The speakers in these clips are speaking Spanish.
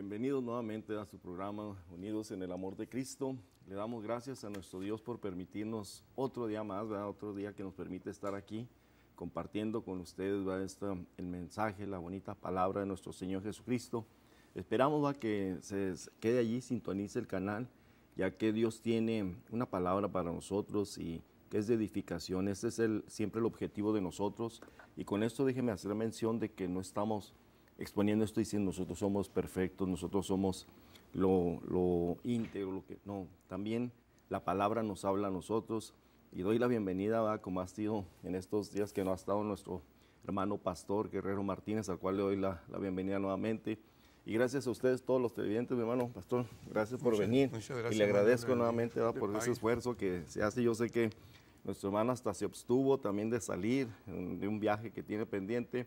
Bienvenidos nuevamente a su programa Unidos en el Amor de Cristo. Le damos gracias a nuestro Dios por permitirnos otro día más, ¿verdad? Otro día que nos permite estar aquí compartiendo con ustedes, ¿verdad? El mensaje, la bonita palabra de nuestro Señor Jesucristo. Esperamos, ¿verdad?, que se quede allí, sintonice el canal, ya que Dios tiene una palabra para nosotros y que es de edificación. Ese es siempre el objetivo de nosotros. Y con esto déjeme hacer mención de que no estamos exponiendo esto diciendo nosotros somos perfectos, nosotros somos lo íntegro, lo que no. También la palabra nos habla a nosotros. Y doy la bienvenida, ¿verdad?, como ha sido en estos días que no ha estado nuestro hermano pastor Guerrero Martínez, al cual le doy la bienvenida nuevamente. Y gracias a ustedes, todos los televidentes, mi hermano pastor, gracias por venir. Muchas gracias, y le agradezco hermano, nuevamente, ¿verdad?, por ese esfuerzo que se hace. Yo sé que nuestro hermano hasta se abstuvo también de salir de un viaje que tiene pendiente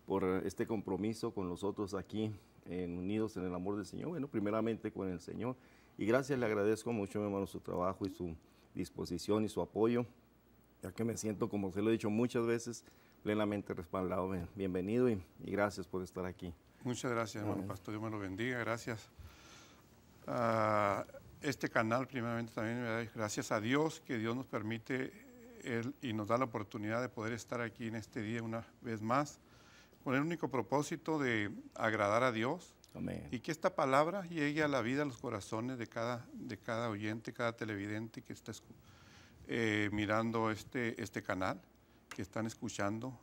por este compromiso con nosotros aquí Unidos en el Amor del Señor. Bueno, primeramente con el Señor. Y gracias, le agradezco mucho, mi hermano, su trabajo y su disposición y su apoyo, ya que me siento, como se lo he dicho muchas veces, plenamente respaldado. Bienvenido y gracias por estar aquí. Muchas gracias, hermano pastor, Dios me lo bendiga, gracias a este canal, primeramente también, gracias a Dios, que Dios nos permite y nos da la oportunidad de poder estar aquí en este día una vez más, con el único propósito de agradar a Dios. Amén. Y que esta palabra llegue a la vida, a los corazones de cada oyente, cada televidente que está mirando este canal, que están escuchando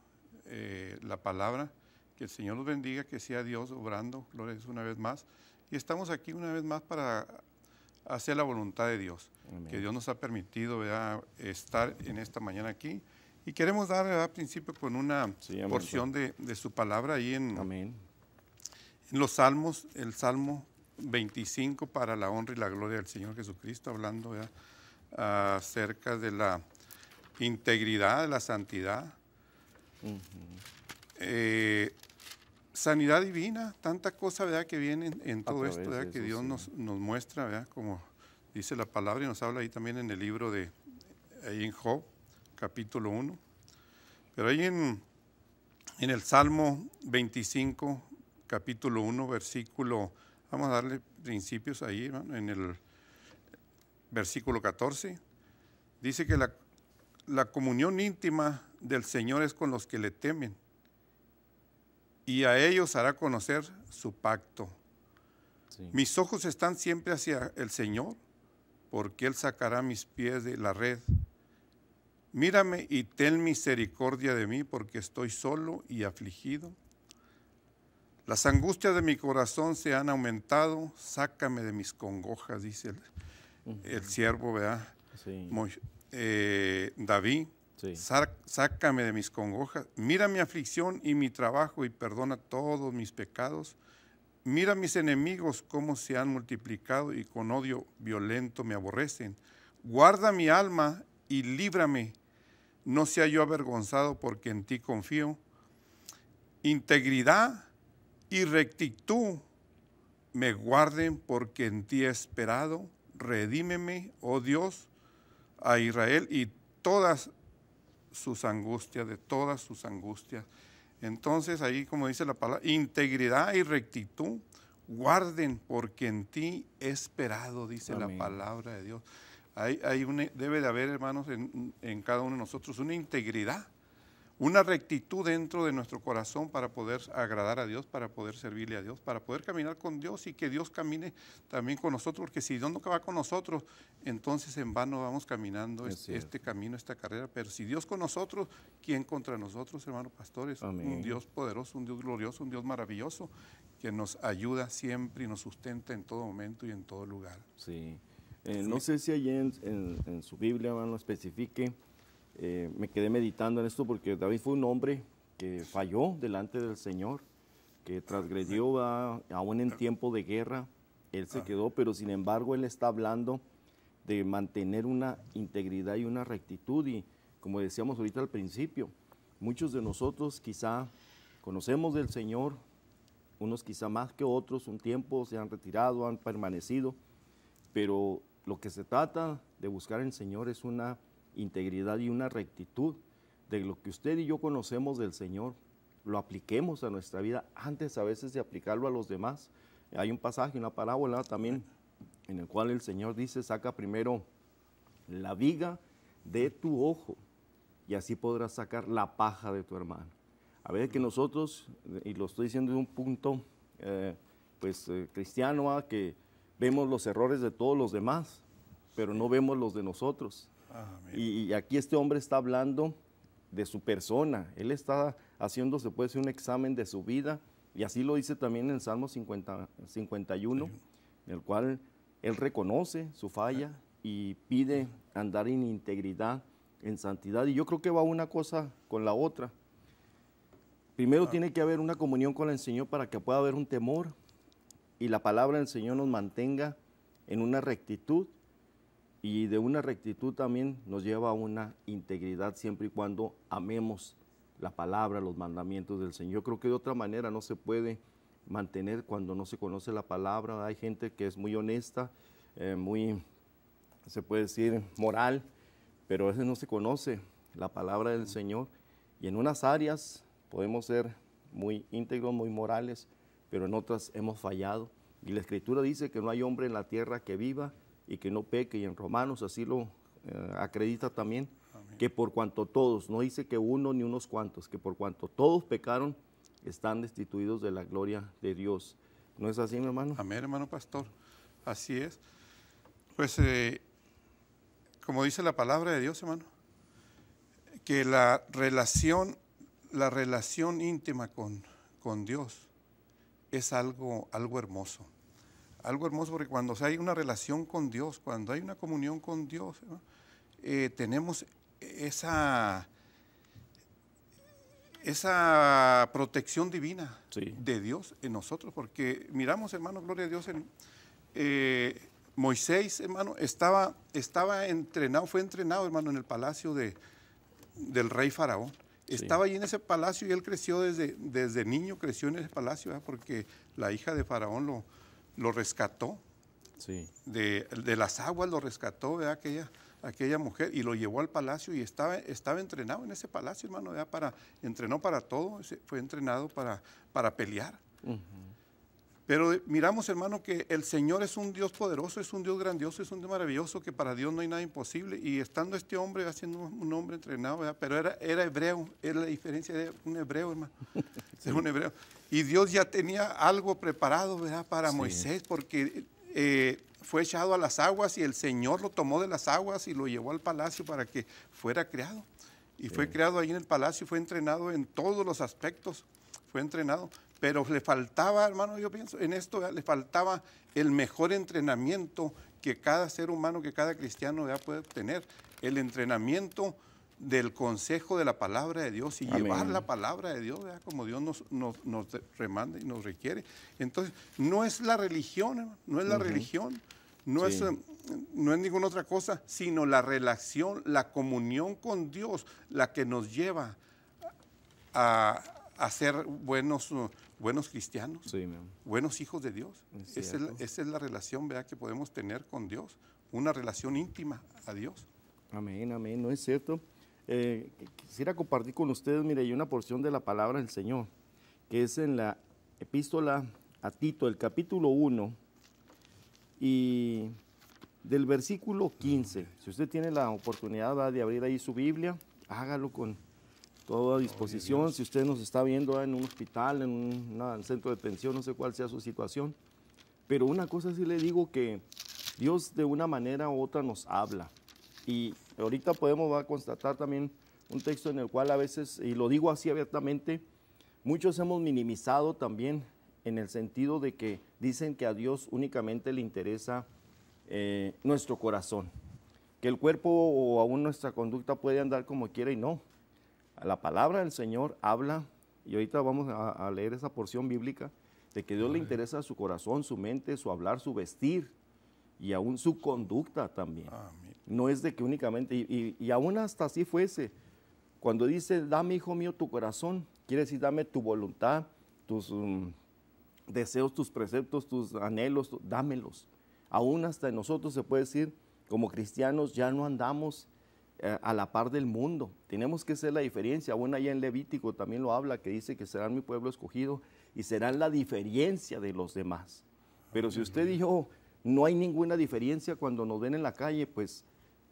la palabra. Que el Señor los bendiga, que sea Dios obrando, gloria a Dios, una vez más. Y estamos aquí una vez más para hacer la voluntad de Dios. Amén. Que Dios nos ha permitido, ¿verdad?, estar en esta mañana aquí. Y queremos dar, ¿verdad?, al principio con una porción de su palabra ahí en los Salmos, el Salmo 25 para la honra y la gloria del Señor Jesucristo, hablando, ¿verdad?, acerca de la integridad, de la santidad. Sanidad divina, tanta cosa, ¿verdad?, que viene en todo esto, ¿verdad?, que Dios nos muestra, ¿verdad?, como dice la palabra, y nos habla ahí también en el libro ahí en Job, capítulo 1. Pero ahí en el Salmo 25, capítulo 1, versículo, vamos a darle principios ahí, ¿no?, en el versículo 14, dice que la comunión íntima del Señor es con los que le temen, y a ellos hará conocer su pacto. Sí. Mis ojos están siempre hacia el Señor, porque Él sacará mis pies de la red. Mírame y ten misericordia de mí, porque estoy solo y afligido. Las angustias de mi corazón se han aumentado, sácame de mis congojas, dice el siervo, ¿verdad? Sí. David. Sí. Sácame de mis congojas, mira mi aflicción y mi trabajo y perdona todos mis pecados. Mira mis enemigos cómo se han multiplicado y con odio violento me aborrecen. Guarda mi alma y líbrame, no sea yo avergonzado porque en ti confío. Integridad y rectitud me guarden porque en ti he esperado. Redímeme, oh Dios, a Israel y todas sus angustias, de todas sus angustias. Entonces ahí, como dice la palabra, integridad y rectitud guarden porque en ti he esperado, dice Amén. La palabra de Dios. Debe de haber, hermanos, en cada uno de nosotros una integridad, una rectitud dentro de nuestro corazón para poder agradar a Dios, para poder servirle a Dios, para poder caminar con Dios y que Dios camine también con nosotros, porque si Dios no va con nosotros, entonces en vano vamos caminando este camino, esta carrera. Pero si Dios con nosotros, ¿quién contra nosotros, hermanos pastores? Amén. Un Dios poderoso, un Dios glorioso, un Dios maravilloso, que nos ayuda siempre y nos sustenta en todo momento y en todo lugar. Sí. No sé si allí en su Biblia, hermano, especifique. Me quedé meditando en esto porque David fue un hombre que falló delante del Señor, que transgredió aún en tiempo de guerra. Él se quedó, pero sin embargo él está hablando de mantener una integridad y una rectitud. Y como decíamos ahorita al principio, muchos de nosotros quizá conocemos del Señor, unos quizá más que otros, un tiempo se han retirado, han permanecido, pero lo que se trata de buscar en el Señor es una integridad y una rectitud de lo que usted y yo conocemos del Señor, lo apliquemos a nuestra vida antes a veces de aplicarlo a los demás. Hay un pasaje, una parábola también, en el cual el Señor dice, saca primero la viga de tu ojo y así podrás sacar la paja de tu hermano. A ver que nosotros, y lo estoy diciendo de un punto cristiano, que vemos los errores de todos los demás, pero no vemos los de nosotros. Y aquí este hombre está hablando de su persona, él está haciendo, se puede decir, un examen de su vida, y así lo dice también en el Salmo 51, en el cual él reconoce su falla y pide andar en integridad, en santidad, y yo creo que va una cosa con la otra. Primero tiene que haber una comunión con el Señor para que pueda haber un temor y la palabra del Señor nos mantenga en una rectitud, y de una rectitud también nos lleva a una integridad siempre y cuando amemos la palabra, los mandamientos del Señor. Yo creo que de otra manera no se puede mantener cuando no se conoce la palabra. Hay gente que es muy honesta, muy, se puede decir, moral, pero a veces no se conoce la palabra del Señor, y en unas áreas podemos ser muy íntegros, muy morales, pero en otras hemos fallado. Y la Escritura dice que no hay hombre en la tierra que viva y que no peque, y en Romanos así lo acredita también. Amén. Que por cuanto todos, no dice que uno ni unos cuantos, que por cuanto todos pecaron, están destituidos de la gloria de Dios. ¿No es así, mi hermano? Amén, hermano pastor. Así es. Pues, como dice la palabra de Dios, hermano, que la relación íntima con Dios es algo hermoso. Algo hermoso, porque cuando hay una relación con Dios, cuando hay una comunión con Dios, ¿no? Tenemos esa protección divina de Dios en nosotros, porque miramos, hermano, gloria a Dios, Moisés, hermano, estaba entrenado, fue entrenado, hermano, en el palacio del rey Faraón. Estaba ahí en ese palacio y él creció desde niño, creció en ese palacio, ¿verdad? Porque la hija de Faraón lo rescató, de las aguas lo rescató, ¿verdad? Aquella mujer, y lo llevó al palacio y estaba entrenado en ese palacio, hermano, ¿verdad? Entrenó para todo, fue entrenado para pelear. Pero miramos, hermano, que el Señor es un Dios poderoso, es un Dios grandioso, es un Dios maravilloso, que para Dios no hay nada imposible. Y estando este hombre, haciendo un hombre entrenado, ¿verdad? Pero era hebreo, era la diferencia de un hebreo, hermano. Sí. Es un hebreo. Y Dios ya tenía algo preparado, ¿verdad? Para Moisés, porque fue echado a las aguas y el Señor lo tomó de las aguas y lo llevó al palacio para que fuera creado. Y fue creado ahí en el palacio, fue entrenado en todos los aspectos, fue entrenado. Pero le faltaba, hermano, yo pienso en esto, ¿verdad? Le faltaba el mejor entrenamiento que cada ser humano, que cada cristiano, ¿verdad?, puede obtener. El entrenamiento del consejo de la palabra de Dios y llevar la palabra de Dios, ¿verdad?, como Dios nos remanda y nos requiere. Entonces, no es la religión, hermano, no es la religión, no es ninguna otra cosa, sino la relación, la comunión con Dios, la que nos lleva a ser buenos cristianos, buenos hijos de Dios. Esa es la relación, ¿verdad?, que podemos tener con Dios, una relación íntima a Dios. Amén, amén, ¿no es cierto? Quisiera compartir con ustedes, mire, hay una porción de la palabra del Señor, que es en la epístola a Tito, el capítulo 1, y del versículo 15. Si usted tiene la oportunidad, ¿verdad?, de abrir ahí su Biblia, hágalo con toda disposición. Si usted nos está viendo en un hospital, en un centro de detención, no sé cuál sea su situación, pero una cosa sí le digo, que Dios de una manera u otra nos habla, y ahorita podemos constatar también un texto en el cual a veces, y lo digo así abiertamente, muchos hemos minimizado también, en el sentido de que dicen que a Dios únicamente le interesa nuestro corazón, que el cuerpo o aún nuestra conducta puede andar como quiera, y no. La palabra del Señor habla, y ahorita vamos a leer esa porción bíblica, de que Dios le interesa su corazón, su mente, su hablar, su vestir, y aún su conducta también. Amén. No es de que únicamente, y aún hasta así fuese, cuando dice, dame, hijo mío, tu corazón, quiere decir, dame tu voluntad, tus deseos, tus preceptos, tus anhelos, dámelos. Aún hasta en nosotros se puede decir, como cristianos ya no andamos a la par del mundo, tenemos que ser la diferencia. Aún allá en Levítico también lo habla, que dice que serán mi pueblo escogido y serán la diferencia de los demás. Pero si usted y yo no hay ninguna diferencia cuando nos ven en la calle, pues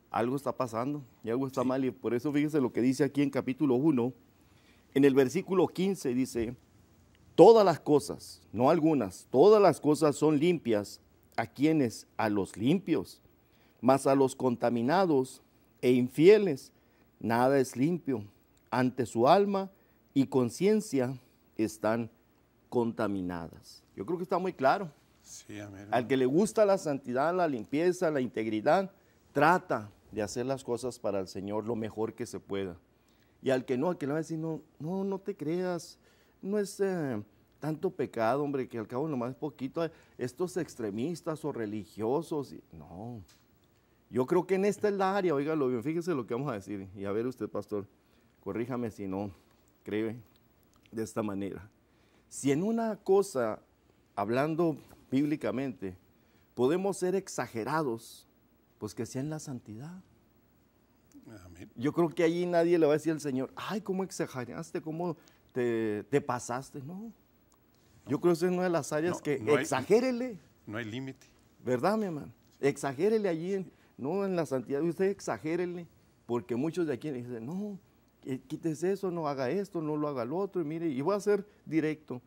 algo está pasando y algo está mal. Y por eso fíjese lo que dice aquí en capítulo 1, en el versículo 15 dice, todas las cosas, no algunas, todas las cosas son limpias. ¿A quiénes? A los limpios. Mas a los contaminados e infieles, nada es limpio. Ante su alma y conciencia están contaminadas. Yo creo que está muy claro. Sí, amén. Al que le gusta la santidad, la limpieza, la integridad, trata de hacer las cosas para el Señor lo mejor que se pueda. Y al que no, al que le va a decir, no te creas, no es tanto pecado, hombre, que al cabo nomás es poquito. Estos extremistas o religiosos, no. Yo creo que en esta es la área, óigalo bien, fíjese lo que vamos a decir. Y a ver usted, pastor, corríjame si no cree de esta manera. Si en una cosa, hablando bíblicamente, podemos ser exagerados, pues que sea en la santidad. Amén. Yo creo que allí nadie le va a decir al Señor, ay, ¿cómo exageraste? ¿Cómo te pasaste? No. Yo creo que esa es una de las áreas que exagérele. No hay límite. ¿Verdad, mi hermano? Exagérele allí, en la santidad. Usted exagérele, porque muchos de aquí dicen, no, quítese eso, no haga esto, no lo haga lo otro. Y mire, y voy a ser directo,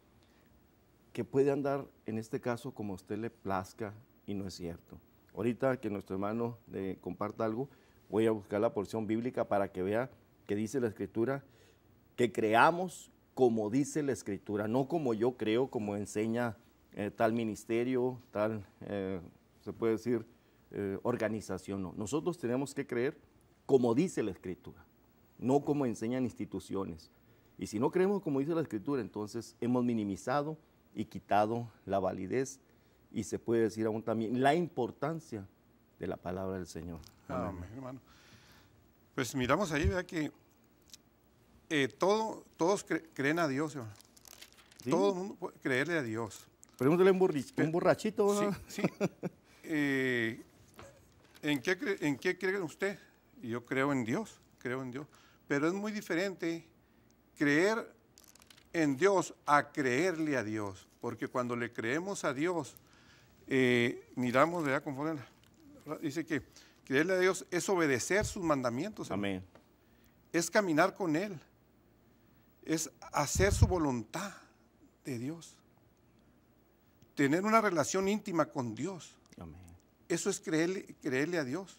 que puede andar en este caso como a usted le plazca y no es cierto. Ahorita que nuestro hermano le comparta algo, voy a buscar la porción bíblica para que vea que dice la Escritura, que creamos como dice la Escritura, no como yo creo, como enseña tal ministerio, tal, se puede decir, organización. No. Nosotros tenemos que creer como dice la Escritura, no como enseñan instituciones. Y si no creemos como dice la Escritura, entonces hemos minimizado y quitado la validez y se puede decir aún también la importancia de la palabra del Señor. Amén, hermano. Pues miramos ahí, ¿verdad? Que todos creen a Dios, hermano. ¿Sí? Todo el mundo puede creerle a Dios. Pregúntale a un borrachito, ¿verdad? Sí, sí. ¿En qué cree usted? Yo creo en Dios. Pero es muy diferente creer en Dios a creerle a Dios. Porque cuando le creemos a Dios, miramos, ¿verdad? Conforme dice que creerle a Dios es obedecer sus mandamientos. Amén. Es caminar con Él. Es hacer su voluntad de Dios. Tener una relación íntima con Dios. Amén. Eso es creerle a Dios.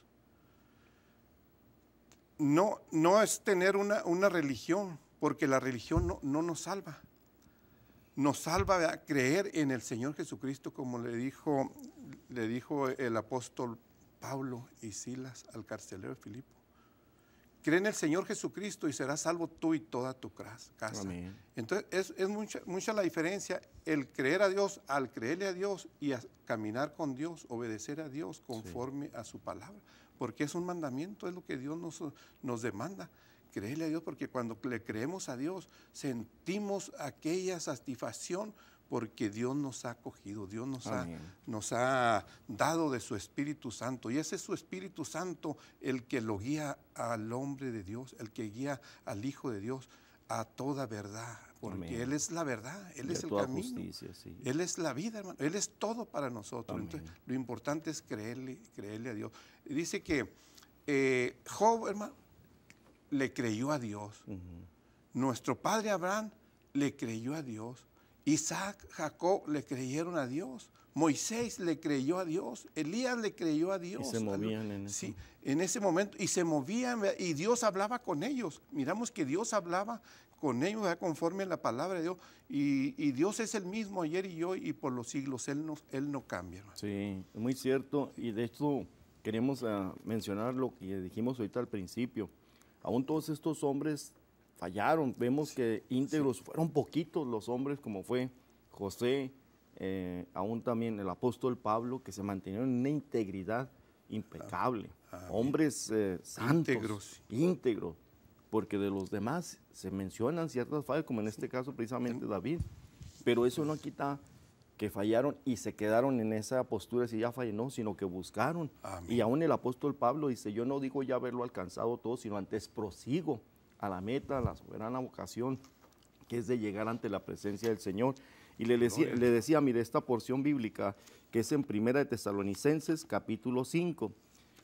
No es tener una religión, porque la religión no nos salva. Nos salva a creer en el Señor Jesucristo, como le dijo el apóstol Pablo y Silas al carcelero de Filipo. Cree en el Señor Jesucristo y serás salvo tú y toda tu casa. Amén. Entonces es mucha la diferencia el creer a Dios, al creerle a Dios y a caminar con Dios, obedecer a Dios conforme a su palabra. Porque es un mandamiento, es lo que Dios nos demanda. Creerle a Dios, porque cuando le creemos a Dios sentimos aquella satisfacción porque Dios nos ha acogido, Dios nos ha dado de su Espíritu Santo. Y ese es su Espíritu Santo el que lo guía al hombre de Dios, el que guía al Hijo de Dios a toda verdad. Porque Amén. Él es la verdad, Él es el camino, justicia, sí. Él es la vida, hermano, Él es todo para nosotros. Amén. Entonces, lo importante es creerle a Dios. Dice que Job, hermano, le creyó a Dios. Nuestro padre Abraham le creyó a Dios. Isaac, Jacob le creyeron a Dios. Moisés le creyó a Dios. Elías le creyó a Dios. Y se movían en ese momento. Y se movían y Dios hablaba con ellos. Miramos que Dios hablaba con ellos, ¿verdad? Conforme a la palabra de Dios. Y Dios es el mismo ayer y hoy y por los siglos. Él no cambia, hermano. Sí, es muy cierto. Y de hecho queremos mencionar lo que dijimos ahorita al principio. Aún todos estos hombres fallaron. Vemos que íntegros fueron poquitos los hombres, como fue José, aún también el apóstol Pablo, que se mantenieron en una integridad impecable. Hombres santos, íntegros, porque de los demás se mencionan ciertas fallas, como en este caso precisamente David, pero eso no quita que fallaron y se quedaron en esa postura, si ya fallé, no, sino que buscaron. Amén. Y aún el apóstol Pablo dice, yo no digo ya haberlo alcanzado todo, sino antes prosigo a la meta, a la soberana vocación, que es de llegar ante la presencia del Señor. Y le decía, mire, esta porción bíblica que es en Primera de Tesalonicenses, capítulo 5.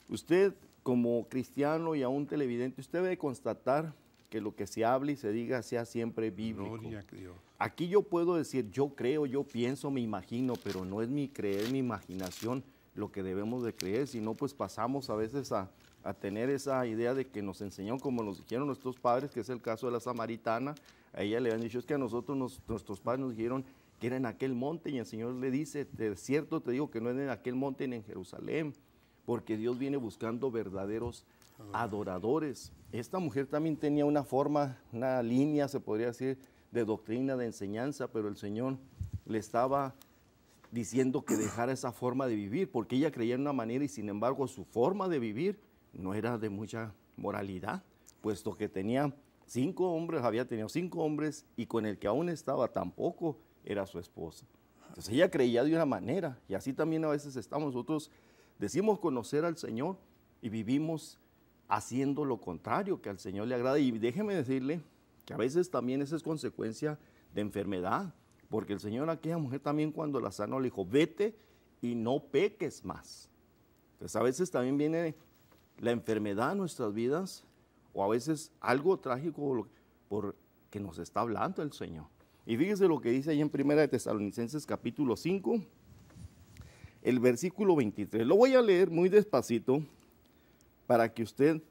Usted, como cristiano y aún televidente, usted debe constatar que lo que se hable y se diga sea siempre bíblico. Gloria a Dios. Aquí yo puedo decir, yo creo, yo pienso, me imagino, pero no es mi creer, mi imaginación lo que debemos de creer, sino pues pasamos a veces a tener esa idea de que nos enseñó, como nos dijeron nuestros padres, que es el caso de la samaritana. A ella le han dicho, es que a nosotros nuestros padres nos dijeron que era en aquel monte, y el Señor le dice, de cierto te digo que no es en aquel monte ni en Jerusalén, porque Dios viene buscando verdaderos adoradores. Esta mujer también tenía una forma, una línea, se podría decir, de doctrina, de enseñanza, pero el Señor le estaba diciendo que dejara esa forma de vivir, porque ella creía en una manera y sin embargo su forma de vivir no era de mucha moralidad, puesto que tenía 5 hombres, había tenido 5 hombres y con el que aún estaba tampoco era su esposa. Entonces ella creía de una manera, y así también a veces estamos nosotros, decimos conocer al Señor y vivimos haciendo lo contrario que al Señor le agrada. Y déjeme decirle que a veces también esa es consecuencia de enfermedad, porque el Señor a aquella mujer también cuando la sanó le dijo, vete y no peques más. Entonces a veces también viene la enfermedad a nuestras vidas, o a veces algo trágico porque nos está hablando el Señor. Y fíjese lo que dice ahí en Primera de Tesalonicenses capítulo 5, el versículo 23. Lo voy a leer muy despacito para que usted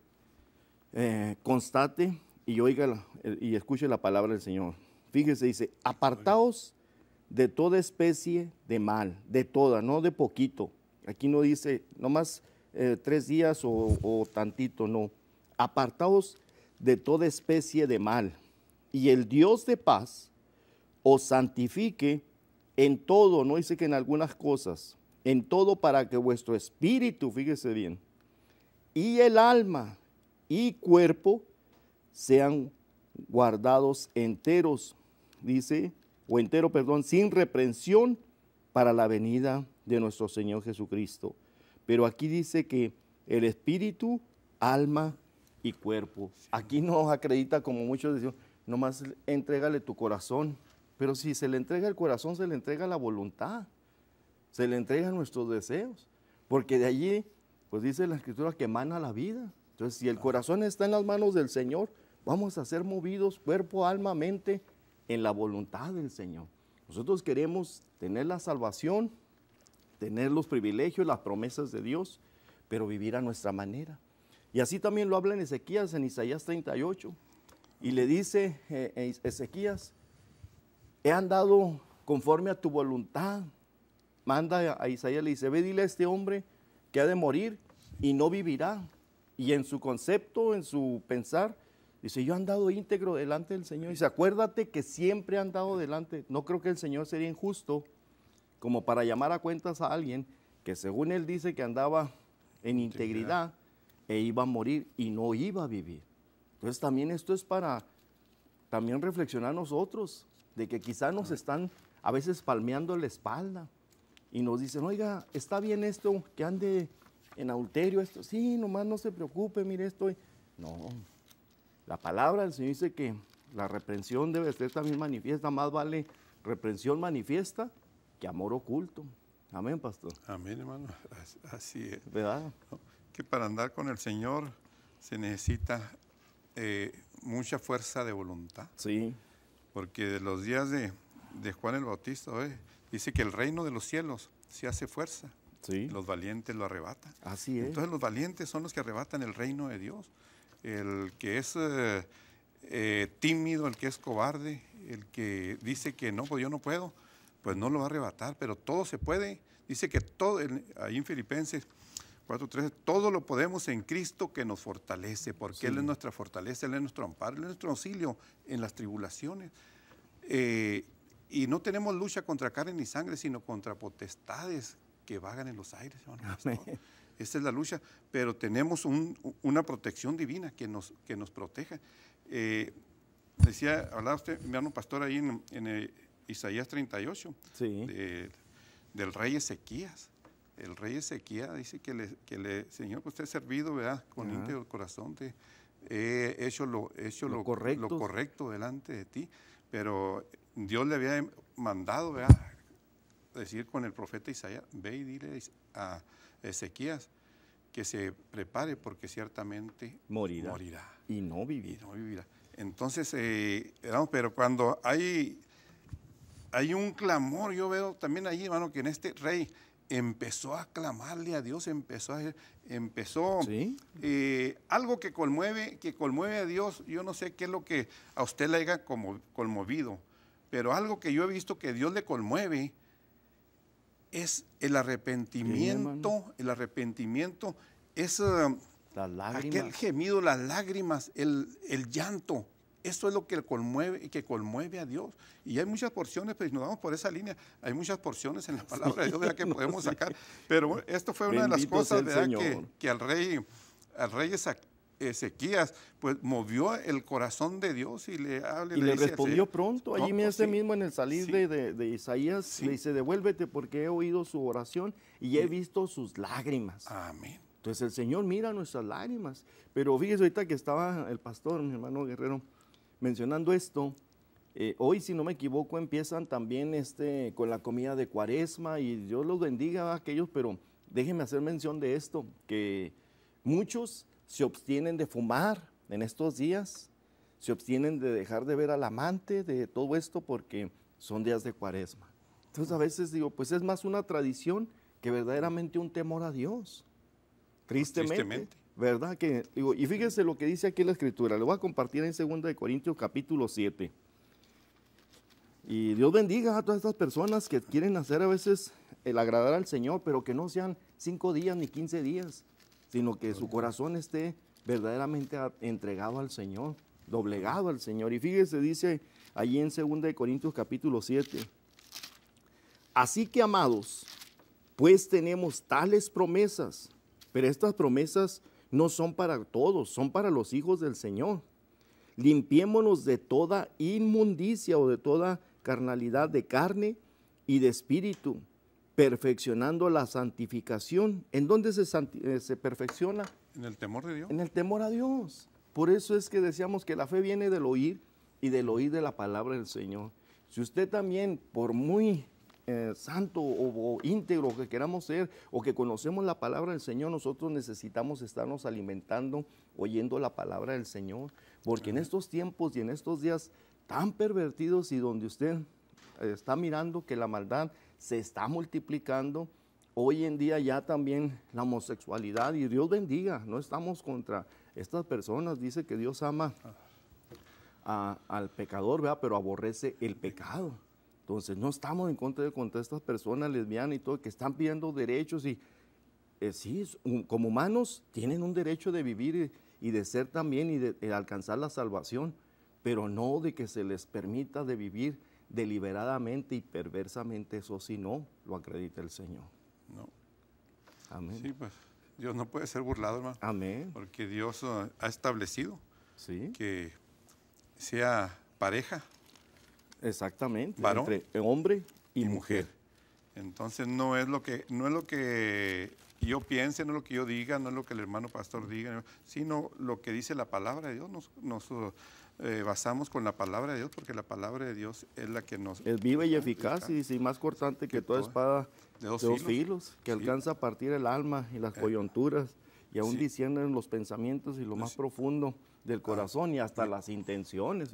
constate y oiga y escuche la palabra del Señor. Fíjese, dice, apartaos de toda especie de mal, de toda, no de poquito. Aquí no dice, nomás 3 días o tantito, no. Apartaos de toda especie de mal, y el Dios de paz os santifique en todo, no dice que en algunas cosas, en todo, para que vuestro espíritu, fíjese bien, y el alma y cuerpo sean guardados enteros, dice, sin reprensión para la venida de nuestro Señor Jesucristo. Pero aquí dice que el espíritu, alma y cuerpo. Aquí no acredita, como muchos dicen, nomás entrégale tu corazón. Pero si se le entrega el corazón, se le entrega la voluntad, se le entrega nuestros deseos, porque de allí, pues dice la Escritura que emana la vida. Entonces, si el corazón está en las manos del Señor, vamos a ser movidos cuerpo, alma, mente, en la voluntad del Señor. Nosotros queremos tener la salvación, tener los privilegios, las promesas de Dios, pero vivir a nuestra manera. Y así también lo habla en Ezequías, en Isaías 38, y le dice Ezequías, he andado conforme a tu voluntad. Manda a Isaías, le dice, ve, dile a este hombre que ha de morir y no vivirá. Y en su concepto, en su pensar, dice, yo he andado íntegro delante del Señor. Y dice, acuérdate que siempre he andado delante. No creo que el Señor sería injusto como para llamar a cuentas a alguien que según él dice que andaba en integridad e iba a morir y no iba a vivir. Entonces también esto es para también reflexionar nosotros, de que quizás nos están a veces palmeando la espalda y nos dicen, oiga, está bien esto, que ande en adulterio, esto, sí, nomás no se preocupe, mire esto. No, la palabra del Señor dice que la reprensión debe ser también manifiesta, más vale reprensión manifiesta que amor oculto. Amén, pastor. Amén, hermano, así es. ¿Verdad? Que para andar con el Señor se necesita mucha fuerza de voluntad. Sí. Porque de los días de Juan el Bautista, dice que el reino de los cielos se hace fuerza. Sí. Los valientes lo arrebatan. Así es. Entonces los valientes son los que arrebatan el reino de Dios. El que es tímido, el que es cobarde, el que dice que no, pues yo no puedo, pues no lo va a arrebatar, pero todo se puede. Dice que todo, ahí en Filipenses 4:13, todo lo podemos en Cristo que nos fortalece, porque sí. Él es nuestra fortaleza, Él es nuestro amparo, Él es nuestro auxilio en las tribulaciones. Y no tenemos lucha contra carne ni sangre, sino contra potestades que vagan en los aires. Esa es la lucha, pero tenemos una protección divina que nos proteja. Hablaba usted, mi hermano pastor, ahí en Isaías 38, sí. Del rey Ezequías. El rey Ezequías dice que Señor, que usted ha servido, ¿verdad? Con íntegro corazón, he hecho lo correcto delante de ti. Pero Dios le había mandado, ¿verdad?, decir con el profeta Isaías, ve y dile a Ezequías que se prepare porque ciertamente morirá. Y no vivirá. Entonces, pero cuando hay un clamor, yo veo también ahí, hermano, que en este rey empezó a clamarle a Dios, empezó ¿sí? Algo que conmueve a Dios. Yo no sé qué es lo que a usted le haya conmovido, pero algo que yo he visto que Dios le conmueve es el arrepentimiento. Sí, el arrepentimiento es aquel gemido, las lágrimas, el llanto. Eso es lo que conmueve a Dios. Y hay muchas porciones, pues nos vamos por esa línea, hay muchas porciones en la palabra de Dios, ¿verdad?, que podemos sacar. Pero esto fue una de las cosas, ¿verdad?, que al rey Ezequías, pues movió el corazón de Dios y le respondió pronto. Allí mismo en el salir de Isaías, le dice, devuélvete porque he oído su oración y he visto sus lágrimas. Amén. Entonces el Señor mira nuestras lágrimas. Pero fíjese, ahorita que estaba el pastor, mi hermano Guerrero, mencionando esto, hoy, si no me equivoco, empiezan también con la comida de Cuaresma, y Dios los bendiga a aquellos, pero déjenme hacer mención de esto, que muchos se abstienen de fumar en estos días, se abstienen de dejar de ver al amante, de todo esto, porque son días de Cuaresma. Entonces a veces digo, pues es más una tradición que verdaderamente un temor a Dios. Tristemente. ¿Verdad? Y fíjese lo que dice aquí la Escritura. Le voy a compartir en 2 Corintios capítulo 7. Y Dios bendiga a todas estas personas que quieren hacer a veces el agradar al Señor, pero que no sean 5 días ni 15 días, sino que su corazón esté verdaderamente entregado al Señor, doblegado al Señor. Y fíjese, dice allí en 2 Corintios capítulo 7. Así que, amados, pues tenemos tales promesas, pero estas promesas no son para todos, son para los hijos del Señor. Limpiémonos de toda inmundicia o de toda carnalidad de carne y de espíritu, perfeccionando la santificación. ¿En dónde se perfecciona? En el temor de Dios. En el temor a Dios. Por eso es que decíamos que la fe viene del oír y del oír de la palabra del Señor. Si usted también, por muy santo o íntegro que queramos ser, o que conocemos la palabra del Señor, nosotros necesitamos estarnos alimentando, oyendo la palabra del Señor, porque en estos tiempos y en estos días tan pervertidos y donde usted está mirando que la maldad se está multiplicando, hoy en día ya también la homosexualidad, y Dios bendiga, no estamos contra estas personas, dice que Dios ama al pecador, ¿verdad?, pero aborrece el pecado. Entonces, no estamos en contra de estas personas lesbianas y todo, que están pidiendo derechos y sí, como humanos tienen un derecho de vivir y de ser también y de alcanzar la salvación, pero no de que se les permita de vivir deliberadamente y perversamente. Eso sí, no lo acredita el Señor. No. Amén. Sí, pues Dios no puede ser burlado, hermano. Amén. Porque Dios ha establecido, sí, que sea pareja. Exactamente, varón, entre hombre y mujer. Entonces no es lo que yo piense, no es lo que yo diga, no es lo que el hermano pastor diga, sino lo que dice la palabra de Dios. Nos basamos con la palabra de Dios, porque la palabra de Dios es la que nos... Es viva y eficaz y más cortante que toda espada de dos filos, que alcanza a partir el alma y las coyunturas, y aún disciernen los pensamientos y lo más profundo del corazón y hasta las intenciones.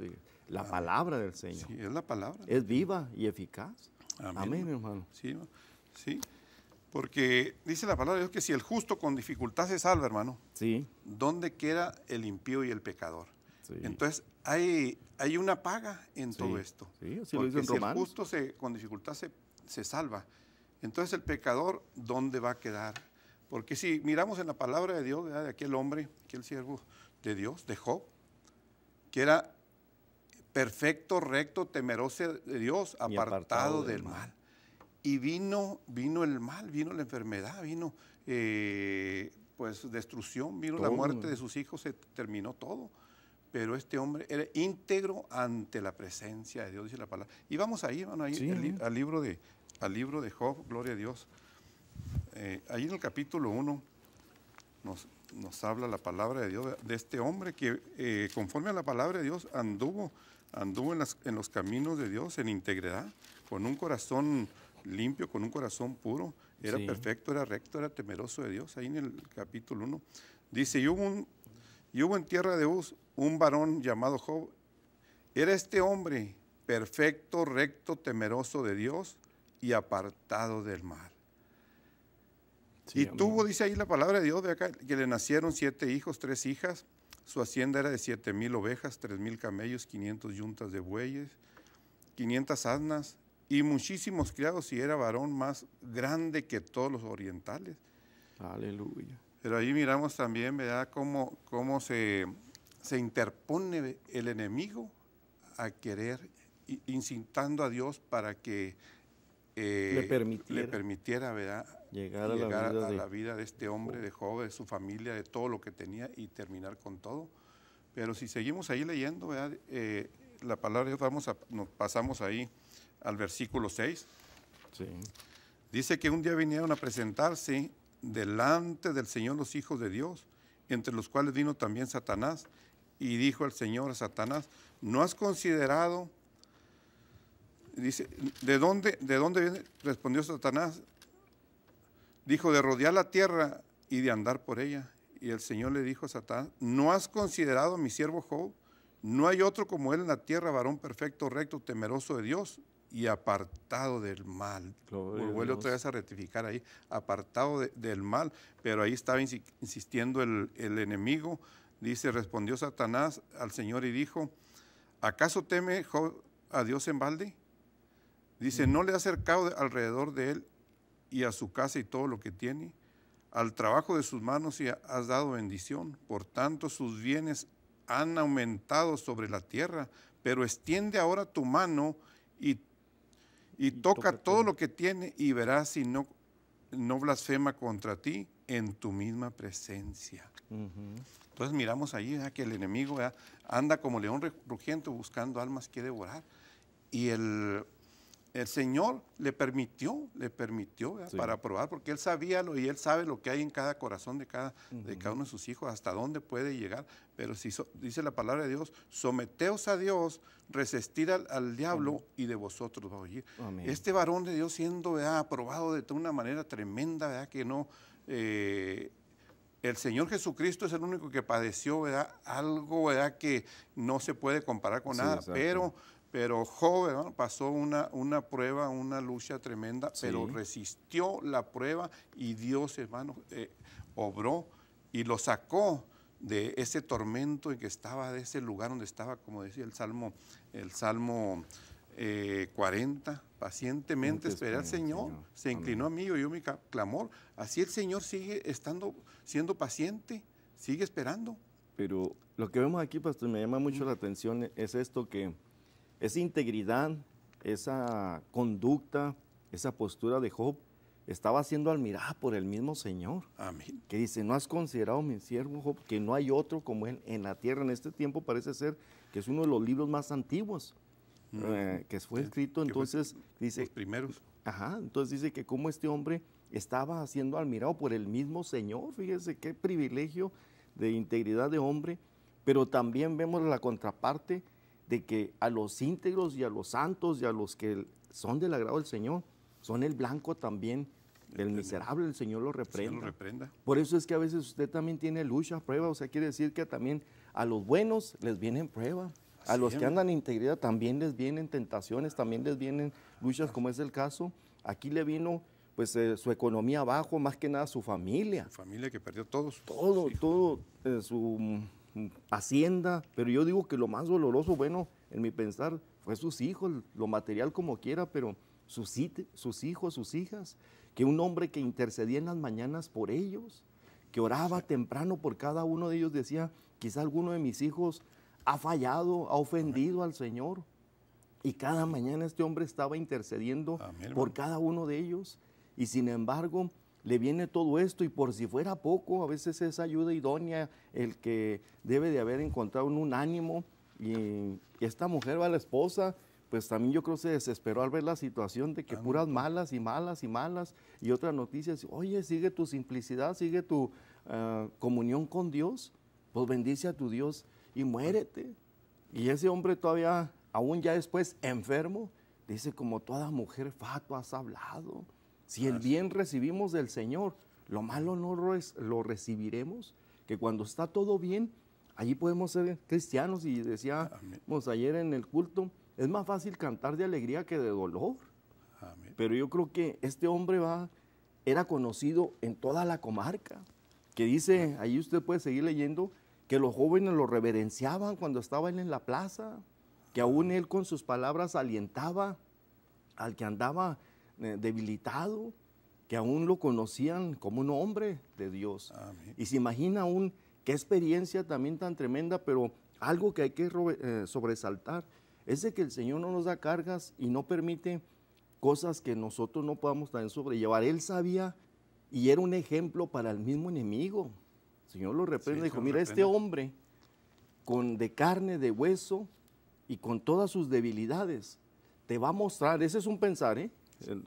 La palabra del Señor. Sí, es la palabra. Es viva y eficaz. Amén, amén, hermano. Sí, sí, porque dice la palabra de Dios que si el justo con dificultad se salva, hermano, sí, ¿dónde queda el impío y el pecador? Sí. Entonces hay una paga en todo esto. Sí, así porque lo dice en Romanos. Si el justo con dificultad se salva, entonces el pecador, ¿dónde va a quedar? Porque si miramos en la palabra de Dios, ¿verdad?, de aquel hombre, aquel siervo de Dios, de Job, que era perfecto, recto, temeroso de Dios, apartado del mal. Y vino el mal, vino la enfermedad, vino pues destrucción, vino todo. La muerte de sus hijos, se terminó todo. Pero este hombre era íntegro ante la presencia de Dios, dice la palabra. Y vamos ahí, hermano, ahí sí, al libro de Job, gloria a Dios. Ahí en el capítulo 1 nos habla la palabra de Dios, de este hombre que conforme a la palabra de Dios anduvo en los caminos de Dios en integridad, con un corazón limpio, con un corazón puro. Era perfecto, era recto, era temeroso de Dios. Ahí en el capítulo 1 dice, y hubo en tierra de Uz un varón llamado Job. Era este hombre perfecto, recto, temeroso de Dios y apartado del mal. Sí, y tuvo, dice ahí la palabra de Dios, de acá, que le nacieron 7 hijos, 3 hijas. Su hacienda era de 7,000 ovejas, 3,000 camellos, 500 yuntas de bueyes, 500 asnas y muchísimos criados, y era varón más grande que todos los orientales. Aleluya. Pero ahí miramos también, ¿verdad?, cómo se interpone el enemigo a querer, incitando a Dios para que le permitiera, ¿verdad?, llegar a la vida de este hombre, de Job, de su familia, de todo lo que tenía y terminar con todo. Pero si seguimos ahí leyendo, ¿verdad?, la palabra de Dios, nos pasamos ahí al versículo 6. Sí. Dice que un día vinieron a presentarse delante del Señor los hijos de Dios, entre los cuales vino también Satanás, y dijo el Señor a Satanás, ¿no has considerado? Dice, ¿de dónde viene? Respondió Satanás. Dijo, de rodear la tierra y de andar por ella. Y el Señor le dijo a Satanás, ¿no has considerado a mi siervo Job? No hay otro como él en la tierra, varón perfecto, recto, temeroso de Dios y apartado del mal. Vuelve otra vez a rectificar ahí, apartado del mal, pero ahí estaba insistiendo el enemigo. Dice, respondió Satanás al Señor y dijo, ¿acaso teme Job a Dios en balde? Dice, ¿no le has acercado alrededor de él y a su casa y todo lo que tiene? Al trabajo de sus manos y has dado bendición. Por tanto, sus bienes han aumentado sobre la tierra, pero extiende ahora tu mano y toca todo lo que tiene y verás si no blasfema contra ti en tu misma presencia. Entonces miramos ahí que el enemigo anda como león rugiente buscando almas que devorar. Y el Señor le permitió sí, para probar, porque Él sabía y Él sabe lo que hay en cada corazón de cada uno de sus hijos, hasta dónde puede llegar. Pero si dice la palabra de Dios, someteos a Dios, resistir al diablo y de vosotros va a oír. Amén. Este varón de Dios siendo aprobado de una manera tremenda, ¿verdad?, que no... el Señor Jesucristo es el único que padeció, ¿verdad?, algo, ¿verdad?, que no se puede comparar con nada, pero Job, ¿verdad?, pasó una prueba, una lucha tremenda, pero resistió la prueba y Dios, hermano, obró y lo sacó de ese tormento en que estaba, de ese lugar donde estaba, como decía el Salmo 40, pacientemente esperé al Señor, se inclinó a mí y oyó mi clamor. Así el Señor sigue siendo paciente, sigue esperando. Pero lo que vemos aquí, pastor, me llama mucho la atención, es esto que esa integridad, esa conducta, esa postura de Job estaba siendo admirada por el mismo Señor. Amén. Que dice, ¿no has considerado mi siervo Job, que no hay otro como él en la tierra? En este tiempo parece ser que es uno de los libros más antiguos que fue escrito. Entonces dice, los primeros. Ajá, entonces dice que como este hombre estaba siendo admirado por el mismo Señor. Fíjese qué privilegio de integridad de hombre, pero también vemos la contraparte de que a los íntegros y a los santos y a los que son del agrado del Señor, son el blanco también del miserable, el Señor lo reprenda. Por eso es que a veces usted también tiene lucha, prueba, o sea, quiere decir que también a los buenos les vienen pruebas, a los que andan en integridad también les vienen tentaciones, también les vienen luchas, como es el caso. Aquí le vino pues su economía abajo, más que nada su familia. Su familia que perdió todo su hacienda, pero yo digo que lo más doloroso, bueno, en mi pensar, fue sus hijos, lo material como quiera, pero sus hijos, sus hijas, que un hombre que intercedía en las mañanas por ellos, que oraba temprano por cada uno de ellos, decía, quizá alguno de mis hijos ha fallado, ha ofendido al Señor, y cada mañana este hombre estaba intercediendo por cada uno de ellos, y sin embargo, le viene todo esto, y por si fuera poco, a veces es ayuda idónea el que debe de haber encontrado un ánimo, y esta mujer, la esposa, pues también yo creo se desesperó al ver la situación de que puras malas y malas y malas, y otras noticias, oye, sigue tu simplicidad, sigue tu comunión con Dios, pues bendice a tu Dios y muérete. Y ese hombre todavía, aún ya después enfermo, dice, como toda mujer fatua has hablado. Si el bien recibimos del Señor, lo malo no lo recibiremos, que cuando está todo bien, allí podemos ser cristianos. Y decíamos ayer en el culto, es más fácil cantar de alegría que de dolor. Amén. Pero yo creo que este hombre era conocido en toda la comarca, que dice, ahí usted puede seguir leyendo, que los jóvenes lo reverenciaban cuando estaba él en la plaza, que aún él con sus palabras alientaba al que andaba debilitado, que aún lo conocían como un hombre de Dios. Amén. Y se imagina aún qué experiencia también tan tremenda, pero algo que hay que sobresaltar es de que el Señor no nos da cargas y no permite cosas que nosotros no podamos también sobrellevar. Él sabía y era un ejemplo para el mismo enemigo. El Señor lo reprende, dijo, mira, este hombre de carne, de hueso y con todas sus debilidades, te va a mostrar, ese es un pensar,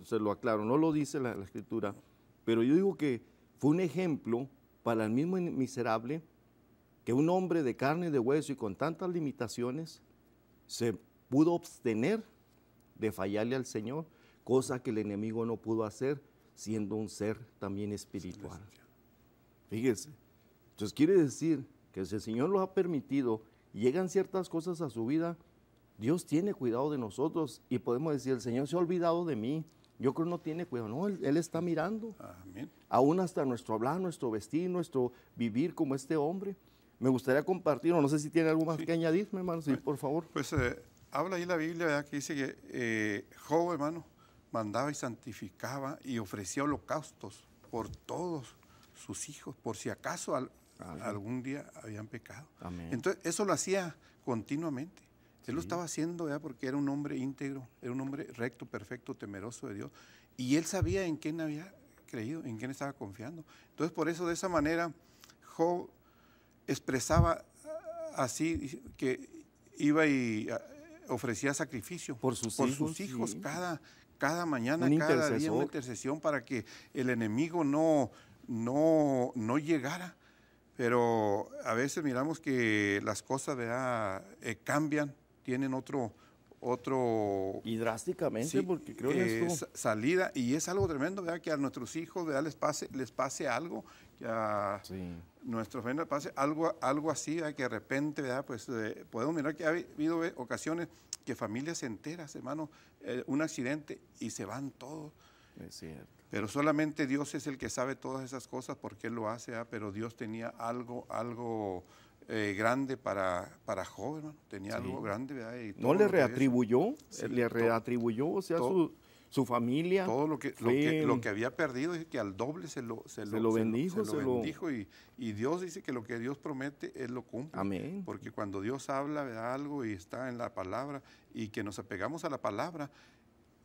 se lo aclaro, no lo dice la Escritura, pero yo digo que fue un ejemplo para el mismo miserable, que un hombre de carne, de hueso y con tantas limitaciones se pudo abstener de fallarle al Señor, cosa que el enemigo no pudo hacer, siendo un ser también espiritual. Fíjese, entonces quiere decir que si el Señor lo ha permitido y llegan ciertas cosas a su vida, Dios tiene cuidado de nosotros y podemos decir, el Señor se ha olvidado de mí. Yo creo que no tiene cuidado, no, Él está mirando. Amén. Aún hasta nuestro hablar, nuestro vestir, nuestro vivir como este hombre. Me gustaría compartir, no sé si tiene algo más que añadir, hermano, sí, por favor. Pues habla ahí la Biblia, ¿verdad? Que dice que Job, hermano, mandaba y santificaba y ofrecía holocaustos por todos sus hijos, por si acaso algún día habían pecado. Amén. Entonces, eso lo hacía continuamente. Él lo estaba haciendo, ¿verdad? Porque era un hombre íntegro, era un hombre recto, perfecto, temeroso de Dios. Y él sabía en quién había creído, en quién estaba confiando. Entonces, por eso, de esa manera, Job expresaba así, que iba y ofrecía sacrificio por sus hijos sí. cada mañana, cada día, una intercesión para que el enemigo no llegara. Pero a veces miramos que las cosas, ¿verdad? Cambian, tienen otro y drásticamente, sí, porque creo que salida, y es algo tremendo, ¿verdad? Que a nuestros hijos, ¿verdad? les pase algo, que a nuestros jóvenes les pase algo así, ¿verdad? Que de repente, ¿verdad? Pues podemos mirar que ha habido ocasiones que familias enteras, hermano, un accidente y se van todos. Es cierto. Pero solamente Dios es el que sabe todas esas cosas, porque Él lo hace, ¿verdad? Pero Dios tenía algo grande para Job, hermano. Tenía algo grande, ¿verdad? Y no le reatribuyó, o sea, su familia. Todo lo que había perdido, dice que al doble se lo bendijo. Y Dios dice que lo que Dios promete, Él lo cumple. Amén. Porque cuando Dios habla de algo y está en la palabra, y que nos apegamos a la palabra,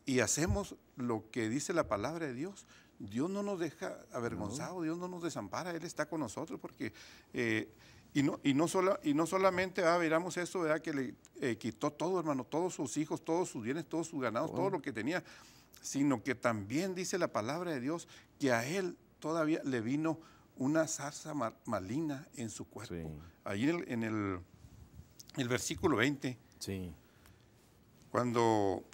y hacemos lo que dice la palabra de Dios, Dios no nos deja avergonzados, Dios no nos desampara, Él está con nosotros, porque y no solamente miramos eso, ¿verdad? Que le quitó todo, hermano, todos sus hijos, todos sus bienes, todos sus ganados, todo lo que tenía, sino que también dice la palabra de Dios que a él todavía le vino una zarza maligna en su cuerpo. Sí. Allí en el versículo 20, cuando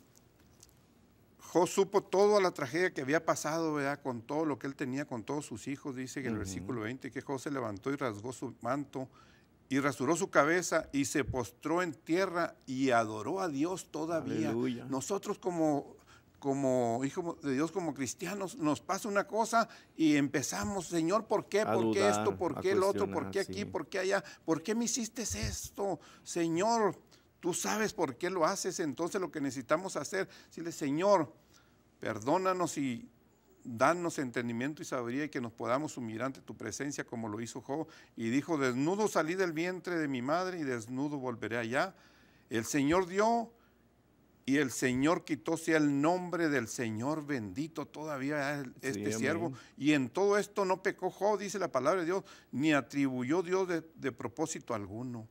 Job supo toda la tragedia que había pasado, ¿verdad? Con todo lo que él tenía, con todos sus hijos, dice en el versículo 20 que Job se levantó y rasgó su manto y rasuró su cabeza y se postró en tierra y adoró a Dios todavía. Aleluya. Nosotros como hijos de Dios, como cristianos, nos pasa una cosa y empezamos, Señor, ¿por qué? ¿Por qué esto? ¿Por qué el otro? ¿Por qué aquí? ¿Por qué allá? ¿Por qué me hiciste esto? Señor, tú sabes por qué lo haces. Entonces lo que necesitamos hacer, decirle, Señor, perdónanos y danos entendimiento y sabiduría, y que nos podamos humillar ante tu presencia como lo hizo Job. Y dijo, desnudo salí del vientre de mi madre y desnudo volveré allá. El Señor dio y el Señor quitó, sea el nombre del Señor bendito todavía este siervo. Y en todo esto no pecó Job, dice la palabra de Dios, ni atribuyó Dios de propósito alguno.